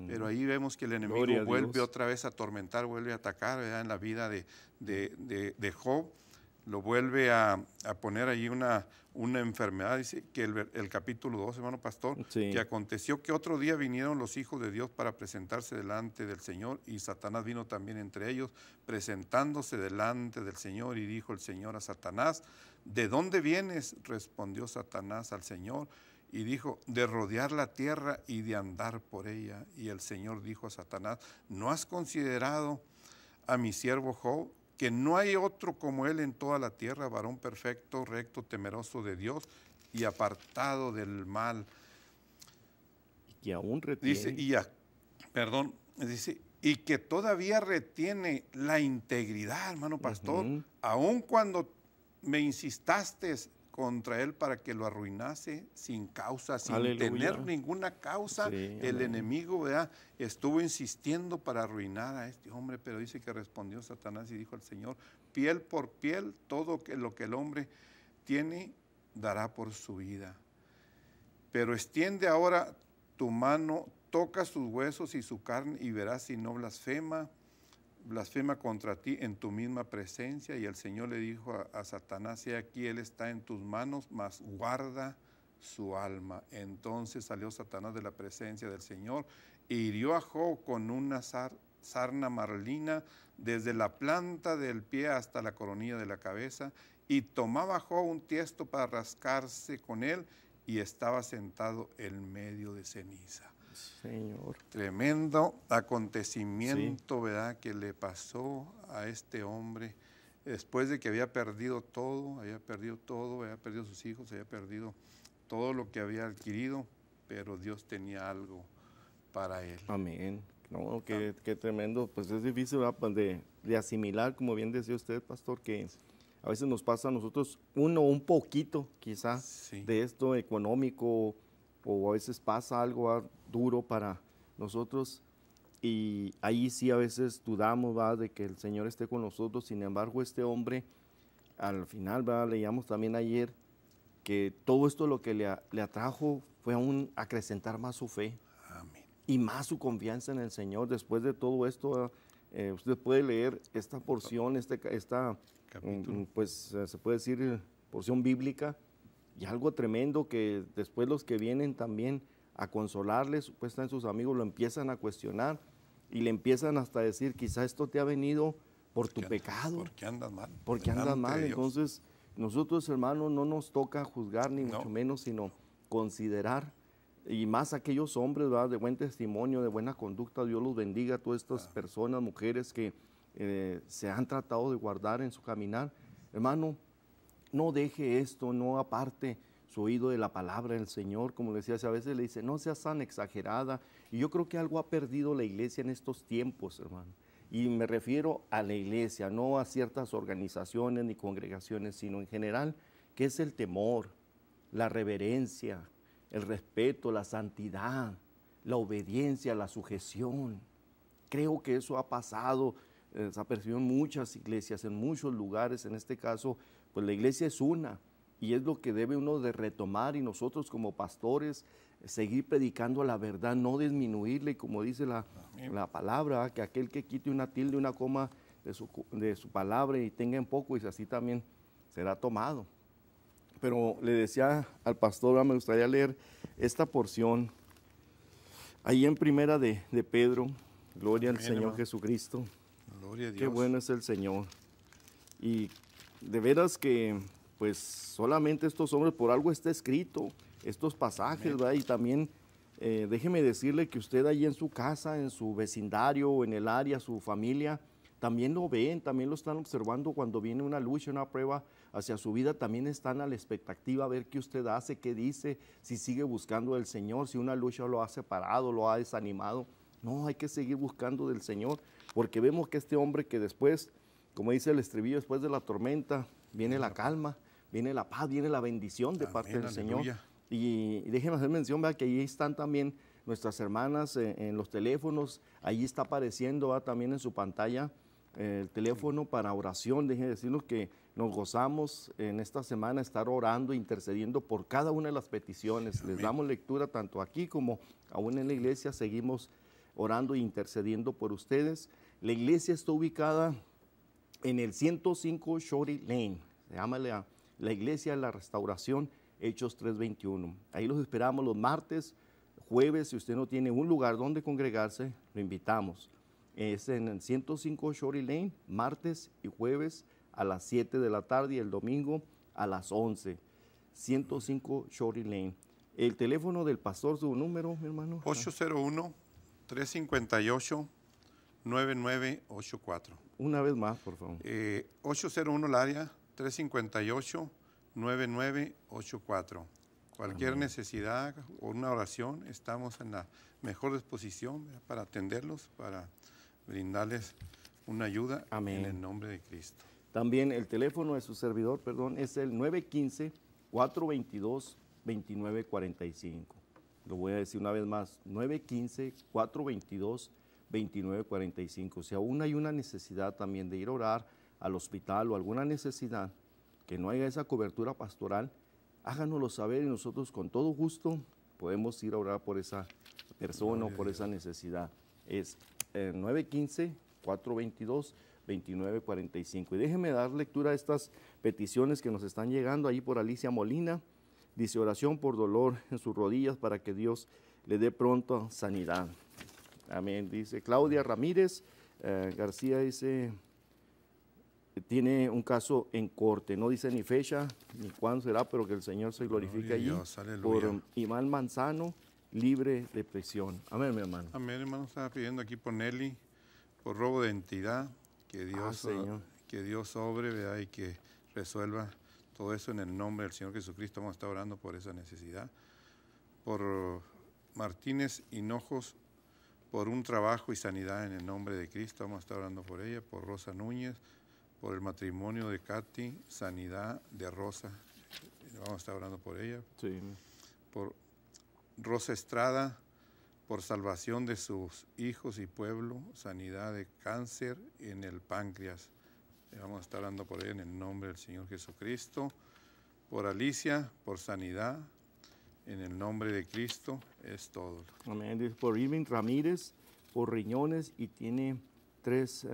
Pero ahí vemos que el enemigo vuelve otra vez a atormentar, vuelve a atacar, ¿verdad? En la vida de Job. lo vuelve a poner ahí una enfermedad, dice que el capítulo 2, hermano pastor, Sí. que aconteció que otro día vinieron los hijos de Dios para presentarse delante del Señor, y Satanás vino también entre ellos, presentándose delante del Señor, y dijo el Señor a Satanás, ¿de dónde vienes? Respondió Satanás al Señor, y dijo, de rodear la tierra y de andar por ella. Y el Señor dijo a Satanás, ¿no has considerado a mi siervo Job, que no hay otro como él en toda la tierra, varón perfecto, recto, temeroso de Dios y apartado del mal? Y aún retiene. Dice, dice, y que todavía retiene la integridad, hermano pastor, aun cuando me insistaste contra él para que lo arruinase sin causa, sin Aleluya. tener ninguna causa. Sí, el amén. enemigo, ¿verdad?, estuvo insistiendo para arruinar a este hombre, pero dice que respondió Satanás y dijo al Señor, piel por piel, todo lo que el hombre tiene dará por su vida. Pero extiende ahora tu mano, toca sus huesos y su carne y verás si no blasfema contra ti en tu misma presencia. Y el Señor le dijo a Satanás, he aquí, él está en tus manos, mas guarda su alma. Entonces salió Satanás de la presencia del Señor e hirió a Job con una sarna marlina desde la planta del pie hasta la coronilla de la cabeza, y tomaba Job un tiesto para rascarse con él, y estaba sentado en medio de ceniza. Señor. Tremendo acontecimiento, sí, ¿verdad?, que le pasó a este hombre después de que había perdido todo, había perdido sus hijos, había perdido todo lo que había adquirido, pero Dios tenía algo para él. Amén. No, qué tremendo. Pues es difícil, ¿verdad?, de asimilar, como bien decía usted, pastor, que a veces nos pasa a nosotros un poquito, quizás, sí, de esto económico, o a veces pasa algo duro para nosotros, y ahí sí a veces dudamos, ¿verdad?, de que el Señor esté con nosotros. Sin embargo, este hombre, al final, ¿verdad?, leíamos también ayer que todo esto lo que le atrajo fue aún acrecentar más su fe. Amén. Y más su confianza en el Señor. Después de todo esto, usted puede leer esta porción, pues se puede decir porción bíblica, y algo tremendo, que después los que vienen también a consolarles, pues están sus amigos, lo empiezan a cuestionar y le empiezan hasta a decir, quizá esto te ha venido por tu pecado. Porque andas mal. Porque andas mal. Entonces, nosotros, hermanos, no nos toca juzgar, ni mucho menos, sino considerar, y más aquellos hombres, ¿verdad?, de buen testimonio, de buena conducta. Dios los bendiga a todas estas personas, mujeres que se han tratado de guardar en su caminar. Hermano, no deje esto, no aparte su oído de la palabra del Señor. Como le decía, a veces le dice, no seas tan exagerada. Y yo creo que algo ha perdido la iglesia en estos tiempos, hermano. Y me refiero a la iglesia, no a ciertas organizaciones ni congregaciones, sino en general, que es el temor, la reverencia, el respeto, la santidad, la obediencia, la sujeción. Creo que eso ha pasado, se ha percibido en muchas iglesias, en muchos lugares. En este caso, pues la iglesia es una, y es lo que debe uno de retomar, y nosotros como pastores seguir predicando la verdad, no disminuirle, y como dice la palabra, que aquel que quite una tilde, una coma de su palabra y tenga en poco, y así también será tomado. Pero le decía al pastor, me gustaría leer esta porción, ahí en primera de Pedro. Gloria al Señor Jesucristo. Gloria a Dios. Qué bueno es el Señor. Y de veras que, pues, solamente estos hombres, por algo está escrito, estos pasajes, ¿verdad? Y también, déjeme decirle que usted ahí en su casa, en su vecindario, en el área, su familia, también lo ven, también lo están observando cuando viene una lucha, una prueba hacia su vida. También están a la expectativa a ver qué usted hace, qué dice, si sigue buscando del Señor, si una lucha lo ha separado, lo ha desanimado. No, hay que seguir buscando del Señor, porque vemos que este hombre, que después, como dice el estribillo, después de la tormenta viene la calma, viene la paz, viene la bendición de parte del Señor. Y déjenme hacer mención, ¿verdad?, que ahí están también nuestras hermanas en los teléfonos. Ahí está apareciendo, ¿verdad?, también en su pantalla el teléfono para oración. Déjenme decirnos que nos gozamos en esta semana estar orando, intercediendo por cada una de las peticiones. Les damos lectura tanto aquí como aún en la iglesia. Seguimos orando e intercediendo por ustedes. La iglesia está ubicada en el 105 Shorty Lane, Llámale a la Iglesia de la Restauración, Hechos 3:21. Ahí los esperamos los martes, jueves. Si usted no tiene un lugar donde congregarse, lo invitamos. Es en el 105 Shorty Lane, martes y jueves a las 7 de la tarde y el domingo a las 11. 105 Shorty Lane. El teléfono del pastor, su número, mi hermano. 801-358-9984. Una vez más, por favor. 801 el área, 358-9984. Cualquier Amén. necesidad o una oración, estamos en la mejor disposición para atenderlos, para brindarles una ayuda. Amén. En el nombre de Cristo. También el teléfono de su servidor, es el 915-422-2945. Lo voy a decir una vez más, 915-422-2945. Si aún hay una necesidad también de ir a orar al hospital o alguna necesidad, que no haya esa cobertura pastoral, háganoslo saber y nosotros con todo gusto podemos ir a orar por esa persona o por esa necesidad. Es 915-422-2945. Y déjeme dar lectura a estas peticiones que nos están llegando ahí por Alicia Molina. Dice: oración por dolor en sus rodillas para que Dios le dé pronto sanidad. Amén. Dice Claudia Ramírez García, dice, tiene un caso en corte, no dice ni fecha ni cuándo será, pero que el Señor se glorifique allí. Por Iván Manzano, libre de prisión. Amén, mi hermano. Amén, hermano. Estaba pidiendo aquí por Nelly, por robo de identidad, que Dios obre, ¿verdad? Y que resuelva todo eso en el nombre del Señor Jesucristo. Vamos a estar orando por esa necesidad. Por Martínez Hinojos, por un trabajo y sanidad en el nombre de Cristo. Vamos a estar orando por ella. Por Rosa Núñez, por el matrimonio de Katy, sanidad de Rosa. Vamos a estar orando por ella. Sí. Por Rosa Estrada, por salvación de sus hijos y pueblo, sanidad de cáncer en el páncreas. Vamos a estar orando por ella en el nombre del Señor Jesucristo. Por Alicia, por sanidad, en el nombre de Cristo, es todo. Amén. Dice por Irving Ramírez, por riñones, y tiene 3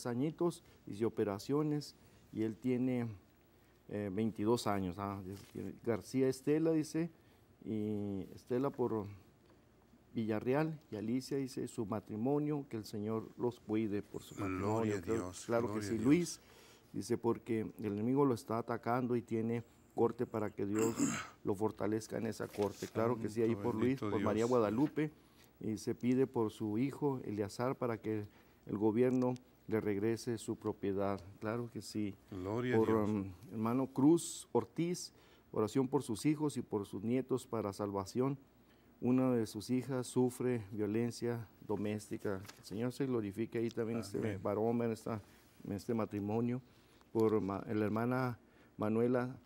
añitos, dice operaciones, y él tiene 22 años. García Estela, dice, y Estela por Villarreal, y Alicia dice su matrimonio, que el Señor los cuide por su matrimonio. Claro que sí. Luis dice porque el enemigo lo está atacando y tiene corte para que Dios lo fortalezca en esa corte. Claro que sí, ahí por Luis, por María Guadalupe, y se pide por su hijo Eleazar para que el gobierno le regrese su propiedad. Claro que sí. Gloria por a Dios. Hermano Cruz Ortiz, oración por sus hijos y por sus nietos para salvación. Una de sus hijas sufre violencia doméstica. El Señor se glorifique ahí también. Amén. Este varón en este matrimonio. Por la hermana Manuela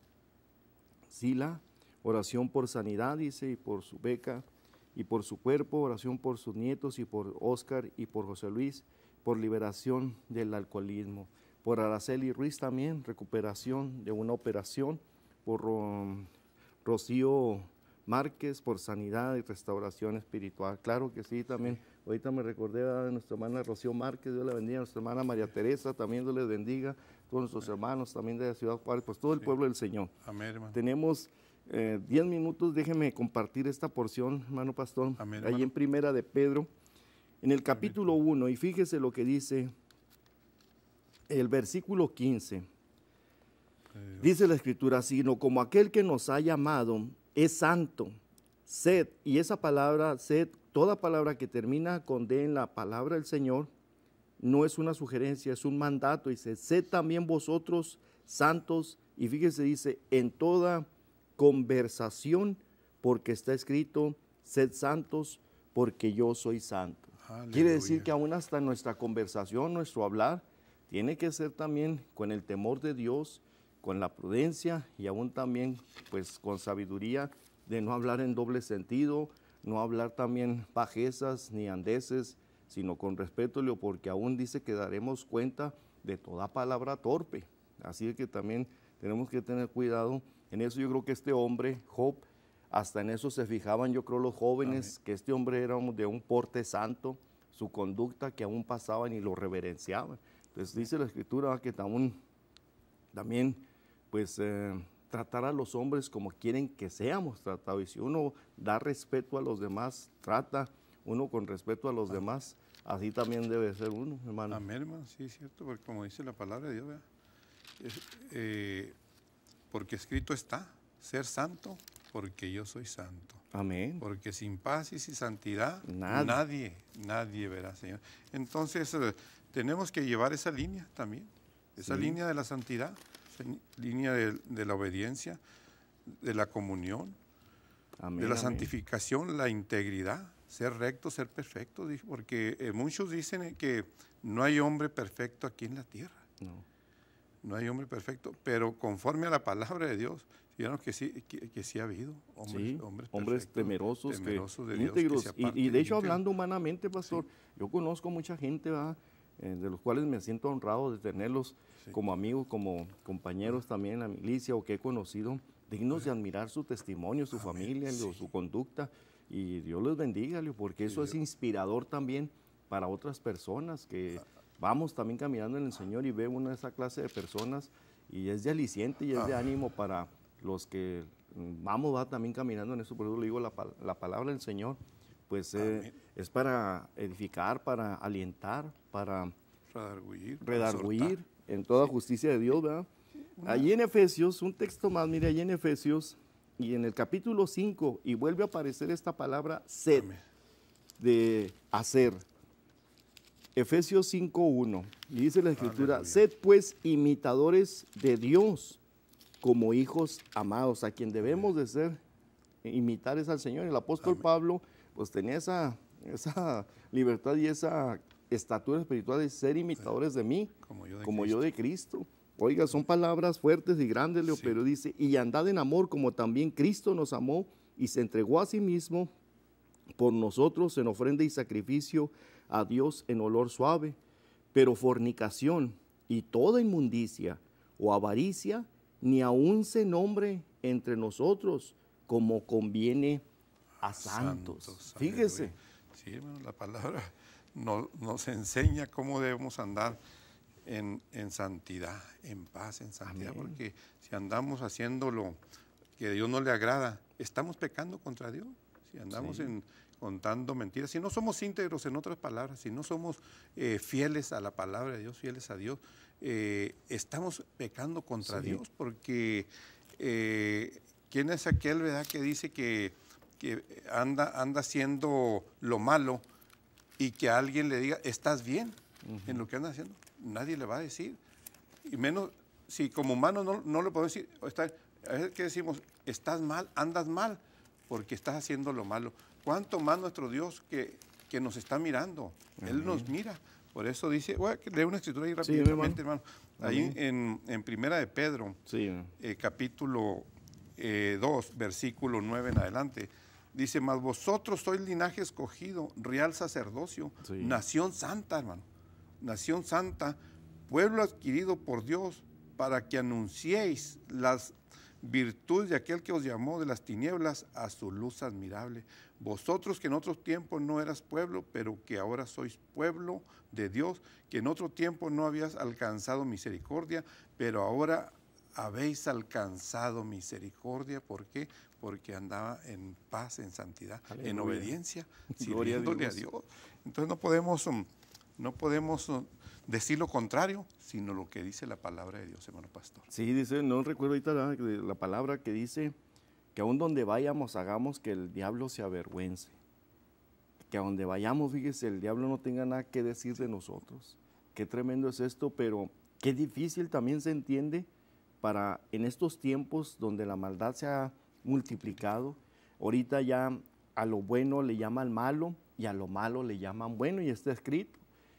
Sila, oración por sanidad, dice, y por su beca, y por su cuerpo, oración por sus nietos, y por Oscar y por José Luis, por liberación del alcoholismo. Por Araceli Ruiz también, recuperación de una operación. Por Rocío Márquez, por sanidad y restauración espiritual. Claro que sí, también. Ahorita me recordé de nuestra hermana Rocío Márquez, Dios la bendiga. Nuestra hermana María Teresa, también Dios les bendiga. Todos nuestros hermanos también de la ciudad Juárez, pues todo el pueblo del Señor. Amén, hermano. Tenemos 10 minutos, déjeme compartir esta porción, hermano pastor. Amén, ahí hermano. en Primera de Pedro, en el capítulo 1, y fíjese lo que dice el versículo 15. Dice la Escritura, sino como aquel que nos ha llamado es santo, sed, y esa palabra, sed, toda palabra que termina con D en la palabra del Señor, no es una sugerencia, es un mandato. Dice, sed también vosotros santos, y fíjese, dice, en toda conversación, porque está escrito, sed santos, porque yo soy santo. Aleluya. Quiere decir que aún hasta nuestra conversación, nuestro hablar, tiene que ser también con el temor de Dios, con la prudencia, y aún también pues con sabiduría, de no hablar en doble sentido, no hablar también bajezas ni andeses, sino con respeto, porque aún dice que daremos cuenta de toda palabra torpe. Así que también tenemos que tener cuidado. En eso yo creo que este hombre, Job, hasta en eso se fijaban, yo creo los jóvenes, amén, que este hombre era de un porte santo, su conducta, que aún pasaban y lo reverenciaban. Entonces dice la Escritura que aún también pues tratar a los hombres como quieren que seamos tratados. Y si uno da respeto a los demás, trata uno con respeto a los demás, así también debe ser uno, hermano. Amén, hermano, sí, es cierto, porque como dice la palabra de Dios, ¿verdad? Porque escrito está, ser santo, porque yo soy santo. Amén. Porque sin paz y sin santidad, nadie verá, Señor. Entonces, tenemos que llevar esa línea también, esa línea de la santidad, esa línea de la obediencia, de la comunión, Amén, de la amén. santificación, la integridad, ser recto, ser perfecto, porque muchos dicen que no hay hombre perfecto aquí en la tierra. No hay hombre perfecto, pero conforme a la palabra de Dios, digamos que sí ha habido hombres temerosos de Dios, íntegros. Y de hecho, hablando humanamente, pastor, yo conozco mucha gente, ¿verdad? De los cuales me siento honrado de tenerlos como amigos, como compañeros también en la milicia, o que he conocido, dignos de admirar su testimonio, su familia, su conducta. Y Dios les bendiga, porque eso es inspirador también para otras personas que vamos también caminando en el Señor y ve una de esa clase de personas, y es de aliciente y es de ánimo para los que vamos también caminando en eso. Por eso le digo, la palabra del Señor pues es para edificar, para alientar, para redarguir en toda justicia de Dios, ¿verdad? Allí en Efesios, un texto más, mire, allí en Efesios, y en el capítulo 5, y vuelve a aparecer esta palabra sed, de hacer. Efesios 5:1, y dice la Escritura, aleluya. Sed pues imitadores de Dios como hijos amados. A quien debemos de ser, imitar es al Señor. El apóstol Pablo pues tenía esa libertad y esa estatura espiritual de ser imitadores de mí, como yo de Cristo. Oiga, son palabras fuertes y grandes, Leo, pero dice, y andad en amor como también Cristo nos amó y se entregó a sí mismo por nosotros en ofrenda y sacrificio a Dios en olor suave. Pero fornicación y toda inmundicia o avaricia ni aun se nombre entre nosotros, como conviene a santos. Fíjese. Aleluya. Sí, hermano, la palabra nos enseña cómo debemos andar en santidad, en paz, en santidad. Amén. Porque si andamos haciendo lo que a Dios no le agrada, estamos pecando contra Dios. Si andamos contando mentiras, si no somos íntegros, en otras palabras, si no somos fieles a la palabra de Dios, fieles a Dios, estamos pecando contra Dios, porque ¿quién es aquel, verdad, que dice que anda haciendo lo malo y que a alguien le diga, estás bien en lo que anda haciendo? Nadie le va a decir, y menos si como humano no le podemos decir, a veces que decimos, estás mal, andas mal, porque estás haciendo lo malo. ¿Cuánto más nuestro Dios que nos está mirando? Él nos mira. Por eso dice, voy a leer una escritura ahí rápidamente, hermano. Ahí en Primera de Pedro, capítulo 2, versículo 9 en adelante, dice, mas vosotros sois linaje escogido, real sacerdocio, nación santa, hermano. Nación santa, pueblo adquirido por Dios, para que anunciéis las virtudes de aquel que os llamó de las tinieblas a su luz admirable. Vosotros que en otro tiempo no eras pueblo, pero que ahora sois pueblo de Dios, que en otro tiempo no habías alcanzado misericordia, pero ahora habéis alcanzado misericordia. ¿Por qué? Porque andaba en paz, en santidad, aleluya, en obediencia, sirviéndole a Dios. Entonces no podemos decir lo contrario, sino lo que dice la palabra de Dios, hermano pastor. Sí, dice, no recuerdo ahorita la palabra que dice que aún donde vayamos hagamos que el diablo se avergüence. Que a donde vayamos, fíjese, el diablo no tenga nada que decir de nosotros. Qué tremendo es esto, pero qué difícil también se entiende para en estos tiempos donde la maldad se ha multiplicado. Ahorita ya a lo bueno le llaman malo y a lo malo le llaman bueno, y está escrito.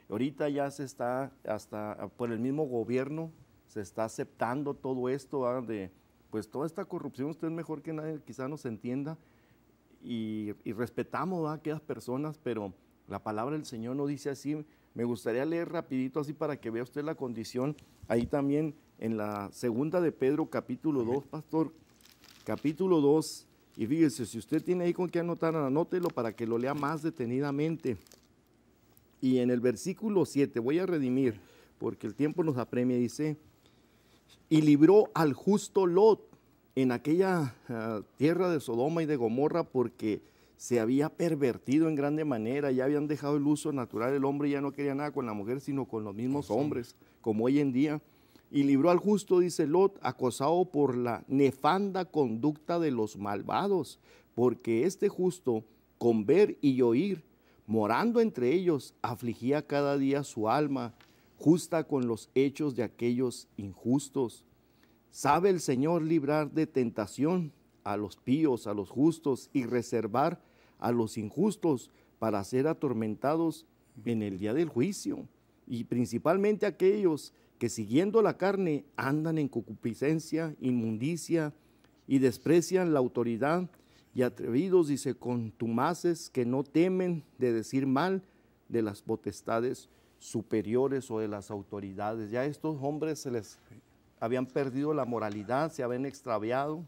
Ahorita ya se está, hasta por el mismo gobierno, se está aceptando todo esto, ¿verdad? De pues toda esta corrupción. Usted mejor que nadie quizá nos entienda, y respetamos a aquellas personas, pero la palabra del Señor no dice así. Me gustaría leer rapidito así para que vea usted la condición, ahí también en la segunda de Pedro, capítulo 2, pastor, capítulo 2, y fíjese, si usted tiene ahí con qué anotar, anótelo para que lo lea más detenidamente. Y en el versículo 7, voy a redimir, porque el tiempo nos apremia, dice, y libró al justo Lot en aquella tierra de Sodoma y de Gomorra, porque se había pervertido en grande manera, ya habían dejado el uso natural del hombre, ya no quería nada con la mujer, sino con los mismos hombres, como hoy en día. Y libró al justo, dice Lot, acosado por la nefanda conducta de los malvados, porque este justo, con ver y oír, morando entre ellos, afligía cada día su alma, justa con los hechos de aquellos injustos. Sabe el Señor librar de tentación a los píos, a los justos, y reservar a los injustos para ser atormentados en el día del juicio. Y principalmente aquellos que siguiendo la carne andan en concupiscencia, inmundicia, y desprecian la autoridad, y atrevidos, dice, contumaces, que no temen de decir mal de las potestades superiores o de las autoridades. Ya estos hombres se les habían perdido la moralidad, se habían extraviado.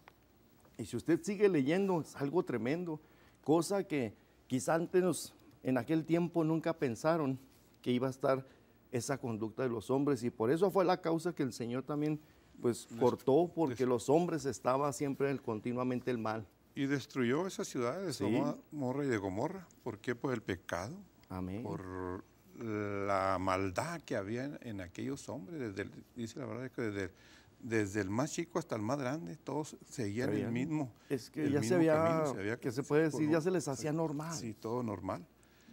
Y si usted sigue leyendo, es algo tremendo, cosa que quizá antes, en aquel tiempo, nunca pensaron que iba a estar esa conducta de los hombres, y por eso fue la causa que el Señor también pues cortó, porque los hombres estaban siempre continuamente el mal. Y destruyó esas ciudades de Sodoma y de Gomorra. ¿Por qué? Por el pecado. Amén. Por la maldad que había en aquellos hombres. Dice la verdad que desde el más chico hasta el más grande, todos seguían el mismo. Es que ya se había, que se puede decir, ya se les hacía normal. Sí, todo normal.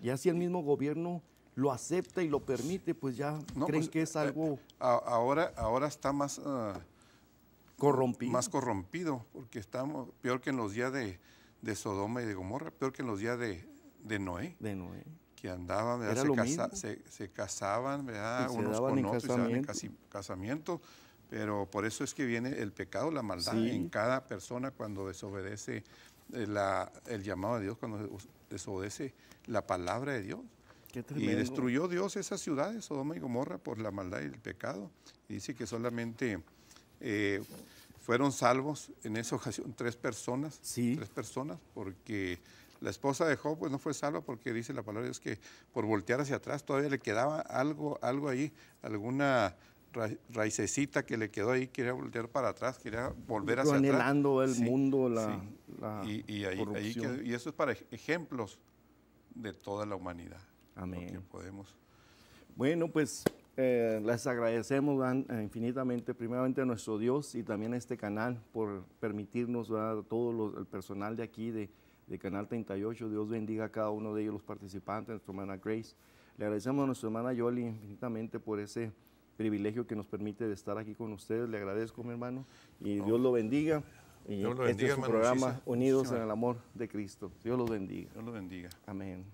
Ya si el mismo gobierno lo acepta y lo permite, pues ya creen pues, que es algo... Ahora está más... corrompido. Más corrompido, porque estamos peor que en los días de Sodoma y de Gomorra, peor que en los días de Noé. De Noé. Que andaban, se casaban, ¿verdad? Unos con otros, se daban en casamiento, pero por eso es que viene el pecado, la maldad en cada persona cuando desobedece el llamado de Dios, cuando desobedece la palabra de Dios. Y destruyó Dios esas ciudades, Sodoma y Gomorra, por la maldad y el pecado. Y dice que solamente fueron salvos en esa ocasión 3 personas. Sí. 3 personas, porque la esposa de Job pues no fue salva, porque dice la palabra de Dios que por voltear hacia atrás todavía le quedaba algo ahí, alguna raicecita que le quedó ahí, quería voltear para atrás, quería volver hacia atrás. Anhelando el mundo, y eso es para ejemplos de toda la humanidad. Amén. Podemos. Bueno, pues les agradecemos infinitamente, primeramente a nuestro Dios y también a este canal por permitirnos, a todo el personal de aquí, de Canal 38. Dios bendiga a cada uno de ellos, los participantes, a nuestra hermana Grace. Le agradecemos a nuestra hermana Yoli infinitamente por ese privilegio que nos permite de estar aquí con ustedes. Le agradezco, mi hermano, y Dios lo bendiga. Y Dios lo bendiga, este es su programa, Unidos en el Amor de Cristo. Dios los bendiga. Dios los bendiga. Amén.